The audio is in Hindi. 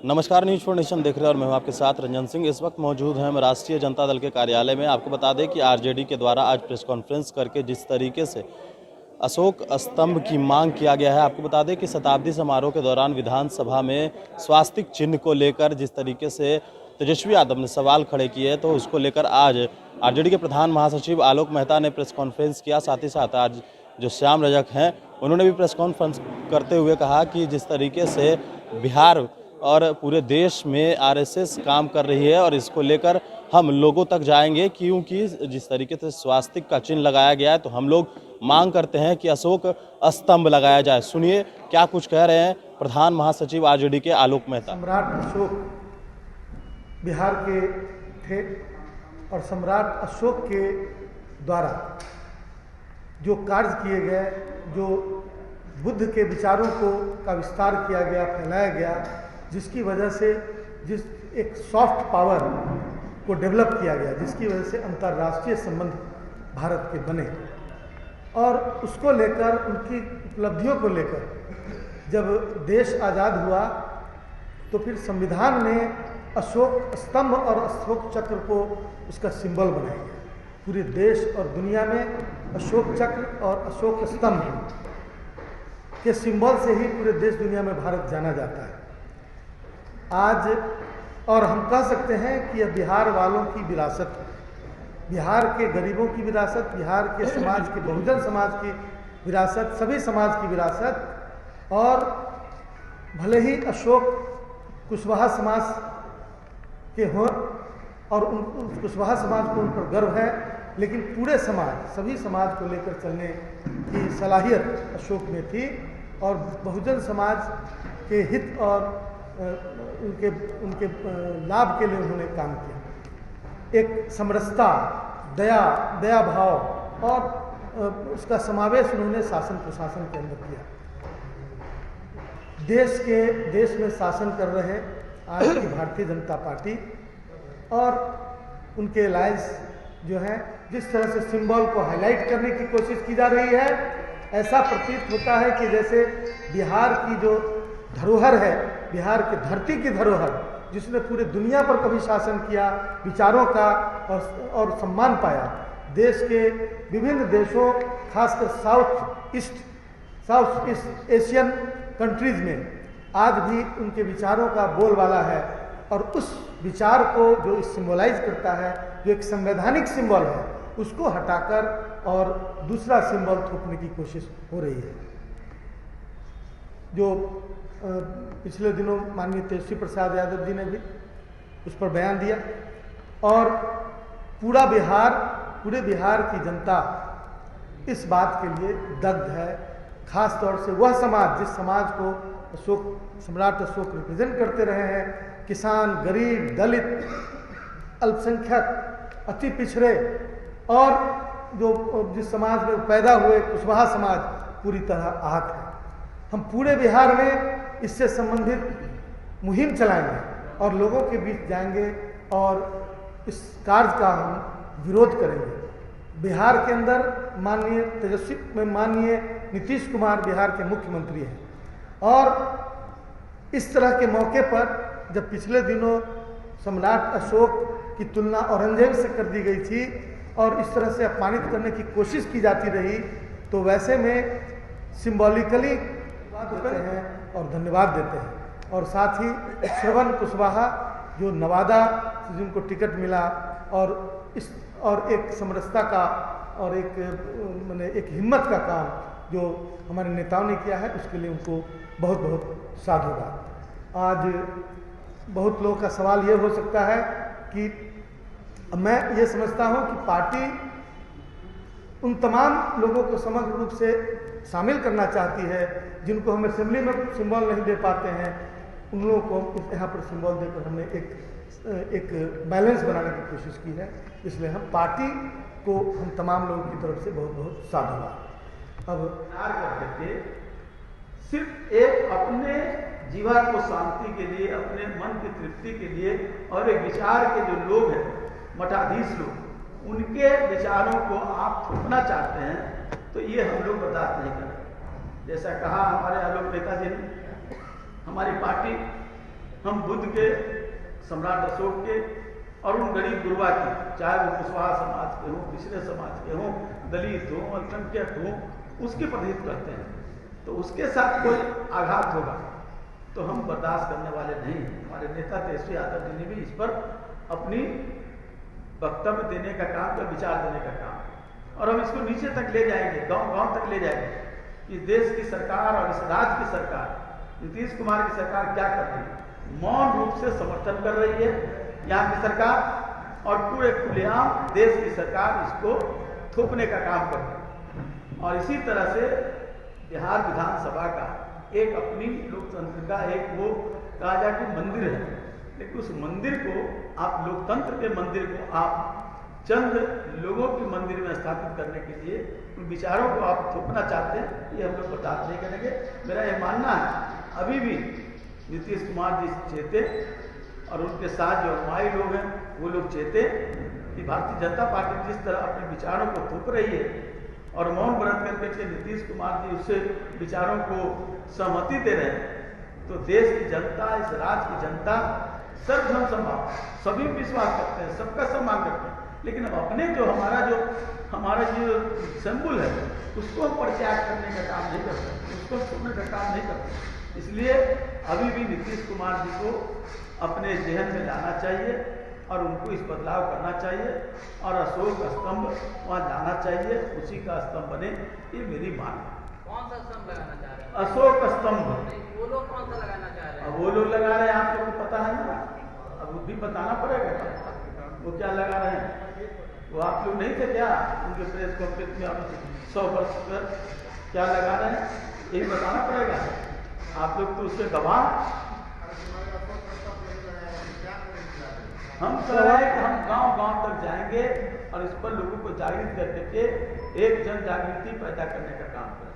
नमस्कार, न्यूज़ फॉर नेशन देख रहे हैं और मैं हूं आपके साथ रंजन सिंह। इस वक्त मौजूद हैं हम राष्ट्रीय जनता दल के कार्यालय में। आपको बता दें कि आरजेडी के द्वारा आज प्रेस कॉन्फ्रेंस करके जिस तरीके से अशोक स्तंभ की मांग किया गया है, आपको बता दें कि शताब्दी समारोह के दौरान विधानसभा में स्वास्तिक चिन्ह को लेकर जिस तरीके से तेजस्वी यादव ने सवाल खड़े किए, तो उसको लेकर आज आरजेडी के प्रधान महासचिव आलोक मेहता ने प्रेस कॉन्फ्रेंस किया। साथ ही साथ आज जो श्याम रजक हैं, उन्होंने भी प्रेस कॉन्फ्रेंस करते हुए कहा कि जिस तरीके से बिहार और पूरे देश में आरएसएस काम कर रही है और इसको लेकर हम लोगों तक जाएंगे, क्योंकि जिस तरीके से स्वास्तिक का चिन्ह लगाया गया है, तो हम लोग मांग करते हैं कि अशोक स्तंभ लगाया जाए। सुनिए क्या कुछ कह रहे हैं प्रधान महासचिव आरजेडी के आलोक मेहता। सम्राट अशोक बिहार के थे और सम्राट अशोक के द्वारा जो कार्य किए गए, जो बुद्ध के विचारों का विस्तार किया गया, फैलाया गया, जिसकी वजह से एक सॉफ्ट पावर को डेवलप किया गया, जिसकी वजह से अंतर्राष्ट्रीय संबंध भारत के बने, और उसको लेकर, उनकी उपलब्धियों को लेकर जब देश आज़ाद हुआ तो फिर संविधान ने अशोक स्तंभ और अशोक चक्र को उसका सिंबल बनाया गया। पूरे देश और दुनिया में अशोक चक्र और अशोक स्तंभ के सिंबल से ही पूरे देश दुनिया में भारत जाना जाता है आज। और हम कह सकते हैं कि यह बिहार वालों की विरासत है, बिहार के गरीबों की विरासत, बिहार के समाज के, बहुजन समाज की विरासत, सभी समाज की विरासत। और भले ही अशोक कुशवाहा समाज के हों और उन कुशवाहा समाज को उन पर गर्व है, लेकिन पूरे समाज, सभी समाज को लेकर चलने की सलाहियत अशोक में थी और बहुजन समाज के हित और उनके लाभ के लिए उन्होंने काम किया। एक समरसता, दया भाव और उसका समावेश उन्होंने शासन प्रशासन के अंदर किया। देश में शासन कर रहे आज की भारतीय जनता पार्टी और उनके अलायंस जो है, जिस तरह से सिंबल को हाईलाइट करने की कोशिश की जा रही है, ऐसा प्रतीत होता है कि जैसे बिहार की जो धरोहर है, बिहार की धरती की धरोहर, जिसने पूरे दुनिया पर कभी शासन किया, विचारों का और सम्मान पाया, देश के विभिन्न देशों, खासकर साउथ ईस्ट एशियन कंट्रीज में आज भी उनके विचारों का बोलबाला है। और उस विचार को जो सिंबलाइज करता है, जो एक संवैधानिक सिंबल है, उसको हटाकर और दूसरा सिंबल थोपने की कोशिश हो रही है। जो पिछले दिनों माननीय तेजस्वी प्रसाद यादव जी ने भी उस पर बयान दिया और पूरे बिहार की जनता इस बात के लिए दग्ध है। खास तौर से वह समाज, जिस समाज को सम्राट अशोक रिप्रेजेंट करते रहे हैं, किसान, गरीब, दलित, अल्पसंख्यक, अति पिछड़े, और जिस समाज में पैदा हुए कुशवाहा समाज पूरी तरह आहत है। हम पूरे बिहार में इससे संबंधित मुहिम चलाएंगे और लोगों के बीच जाएंगे और इस कार्य का हम विरोध करेंगे। बिहार के अंदर माननीय नीतीश कुमार बिहार के मुख्यमंत्री हैं और इस तरह के मौके पर जब पिछले दिनों सम्राट अशोक की तुलना औरंगजेब से कर दी गई थी और इस तरह से अपमानित करने की कोशिश की जाती रही, तो वैसे में सिंबॉलिकली देते हैं और धन्यवाद देते हैं। और साथ ही श्रवण कुशवाहा जो नवादा से जिनको टिकट मिला और एक समरसता का और एक हिम्मत का काम जो हमारे नेताओं ने किया है, उसके लिए उनको बहुत बहुत साधुवाद। आज बहुत लोगों का सवाल ये हो सकता है कि मैं ये समझता हूँ कि पार्टी उन तमाम लोगों को समग्र रूप से शामिल करना चाहती है जिनको हम असेंबली में सिंबल नहीं दे पाते हैं, उन लोगों को यहाँ पर सिंबल देकर हमने एक बैलेंस बनाने की कोशिश की है। इसलिए हम पार्टी को, हम तमाम लोगों की तरफ से बहुत बहुत साधुवाद। अब करके सिर्फ एक अपने जीवा को शांति के लिए, अपने मन की तृप्ति के लिए और एक विचार के जो लोग हैं, मठाधीश लोग, उनके विचारों को आप थोपना चाहते हैं, तो ये हम लोग बर्दाश्त नहीं करें। जैसा कहा हमारे आलोक नेता जी ने, हमारी पार्टी हम बुद्ध के, सम्राट अशोक के और उन गरीब गुरबा की, चाहे वो कुशवाहा समाज के हों, पिछड़े समाज के हों, दलित हों, अल्पसंख्यक हों, उसके प्रतिनिधित्व करते हैं। तो उसके साथ कोई आघात होगा तो हम बर्दाश्त करने वाले नहीं। हमारे नेता तेजस्वी यादव जी ने भी इस पर अपनी वक्तव्य देने का काम, का विचार देने का काम, और हम इसको नीचे तक ले जाएंगे, गांव-गांव तक ले जाएंगे कि देश की सरकार और इस राज्य की सरकार, नीतीश कुमार की सरकार क्या कर रही है। मौन रूप से समर्थन कर रही है यहाँ की सरकार, और पूरे खुलेआम देश की सरकार इसको थोपने का काम कर रही है। और इसी तरह से बिहार विधानसभा का एक अपनी लोकतंत्र का एक वो कहा जाए कि मंदिर है, लेकिन उस मंदिर को आप, लोकतंत्र के मंदिर को आप चंद लोगों के मंदिर में स्थापित करने के लिए उन विचारों को आप थोपना चाहते हैं, ये हम लोग बर्दाश्त नहीं करेंगे। मेरा ये मानना है अभी भी नीतीश कुमार जी चेते और उनके साथ जो अनुयायी लोग हैं वो लोग चेते कि भारतीय जनता पार्टी जिस तरह अपने विचारों को थोप रही है और मौन व्रत करके नीतीश कुमार जी उससे विचारों को सहमति दे रहे हैं, तो देश की जनता, इस राज्य की जनता सर्वधर्म समभाव, सभी विश्वास करते हैं, सबका सम्मान करते हैं, लेकिन अब अपने जो हमारा जो सिंबल है उसको परित्याग करने का काम नहीं करते, उसको छोड़ने का काम नहीं करते। इसलिए अभी भी नीतीश कुमार जी को अपने जहन में लाना चाहिए और उनको इस बदलाव करना चाहिए और अशोक स्तंभ वहाँ लाना चाहिए, उसी का स्तंभ बने, ये मेरी मांग है। कौन सा स्तंभ लगाना चाह रहे हैं? अशोक स्तंभ। वो लोग कौन सा लगाना चाह रहे हैं? अब वो लोग लगा रहे हैं, आप लोग को पता है ना, अब वो भी बताना पड़ेगा वो क्या लगा रहे हैं। वो आप लोग नहीं थे क्या उनके प्रेस कॉन्फ्रेंस में, आप 100 वर्ष पर क्या लगा रहे हैं, यही बताना पड़ेगा। आप लोग तो उसके गवाह। हम कह रहे हैं कि हम गांव-गांव तक जाएंगे और इस पर लोगों को जागृत करके एक जन जागृति पैदा करने का काम करें।